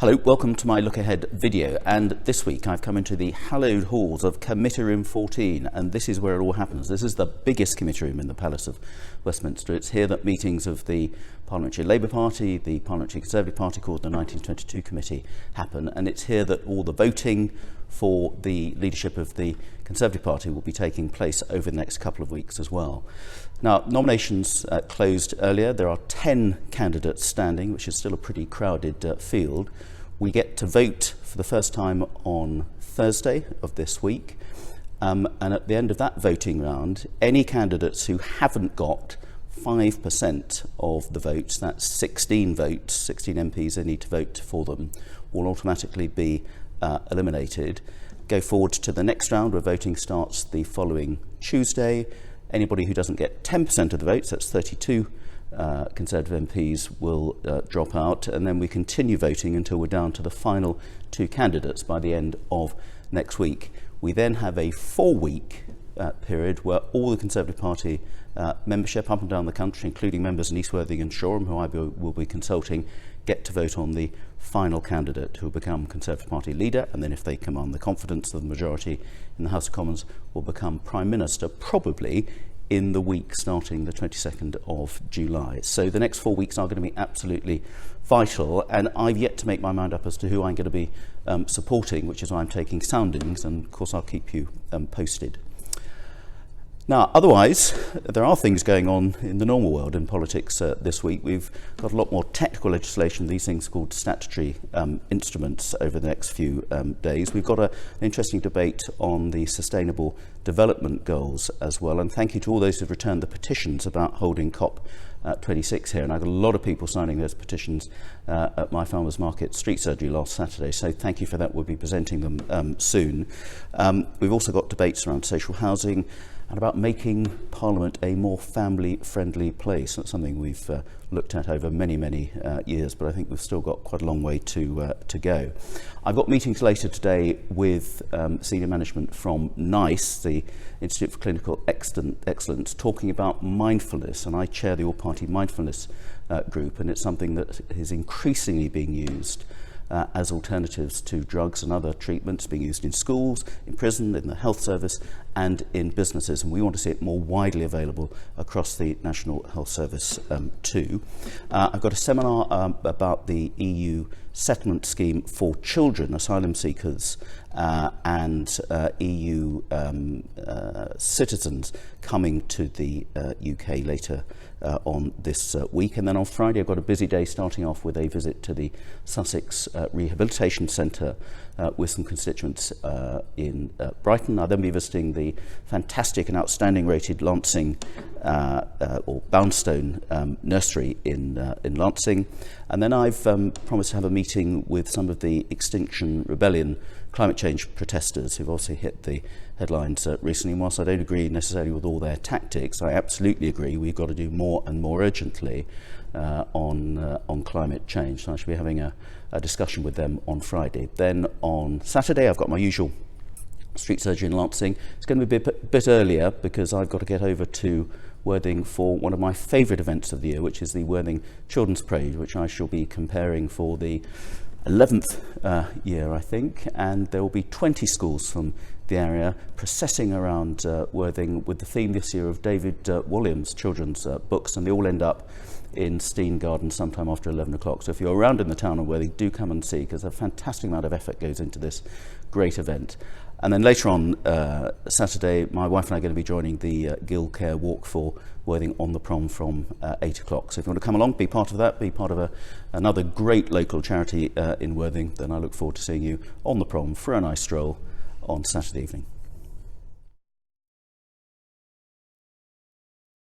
Hello, welcome to my look ahead video, and this week I've come into the hallowed halls of Committee Room 14, and this is where it all happens. This is the biggest committee room in the Palace of Westminster. It's here that meetings of the Parliamentary Labour Party, the Parliamentary Conservative Party called the 1922 Committee happen, and it's here that all the voting for the leadership of the Conservative Party will be taking place over the next couple of weeks as well. Now, nominations closed earlier. There are 10 candidates standing, which is still a pretty crowded field. We get to vote for the first time on Thursday of this week. And at the end of that voting round, any candidates who haven't got 5% of the votes, that's 16 votes, 16 MPs they need to vote for them, will automatically be eliminated. Go forward to the next round where voting starts the following Tuesday. Anybody who doesn't get 10% of the votes, that's 32 Conservative MPs, will drop out, and then we continue voting until we're down to the final two candidates by the end of next week. We then have a 4-week period where all the Conservative Party membership up and down the country, including members in East Worthing and Shoreham, who I will be consulting, get to vote on the final candidate who will become Conservative Party leader, and then if they command the confidence of the majority in the House of Commons, will become Prime Minister, probably in the week starting the 22nd of July. So the next 4 weeks are going to be absolutely vital, and I've yet to make my mind up as to who I'm going to be supporting, which is why I'm taking soundings, and of course I'll keep you posted. Now, otherwise, there are things going on in the normal world in politics this week. We've got a lot more technical legislation, these things called statutory instruments, over the next few days. We've got an interesting debate on the Sustainable Development Goals as well, and thank you to all those who've returned the petitions about holding COP26 here. And I've got a lot of people signing those petitions at my farmers market street surgery last Saturday, so thank you for that. We'll be presenting them soon. We've also got debates around social housing and about making Parliament a more family-friendly place. That's something we've looked at over many years, but I think we've still got quite a long way to go. I've got meetings later today with senior management from NICE, the Institute for Clinical Excellence, talking about mindfulness, and I chair the all-party mindfulness group, and it's something that is increasingly being used as alternatives to drugs and other treatments, being used in schools, in prison, in the health service, and in businesses, and we want to see it more widely available across the National Health Service too. I've got a seminar about the EU settlement scheme for children, asylum seekers, and EU citizens coming to the UK later on this week. And then on Friday I've got a busy day, starting off with a visit to the Sussex Rehabilitation Centre with some constituents in Brighton. I'll then be visiting the fantastic and outstanding rated Lancing or Boundstone nursery in Lancing. And then I've promised to have a meeting with some of the Extinction Rebellion climate change protesters who've also hit the headlines recently. And whilst I don't agree necessarily with all their tactics, I absolutely agree we've got to do more and more urgently on climate change. So I should be having a discussion with them on Friday. Then on Saturday I've got my usual street surgery in Lancing. It's going to be a bit earlier because I've got to get over to Worthing for one of my favourite events of the year, which is the Worthing Children's Parade, which I shall be comparing for the 11th year, I think, and there will be 20 schools from the area processing around Worthing with the theme this year of David Walliams' children's books, and they all end up in Steen Garden sometime after 11 o'clock. So if you're around in the town of Worthing, do come and see, because a fantastic amount of effort goes into this great event. And then later on Saturday, my wife and I are going to be joining the Guild Care Walk for Worthing on the Prom from 8 o'clock. So if you want to come along, be part of that, be part of another great local charity in Worthing, then I look forward to seeing you on the Prom for a nice stroll on Saturday evening.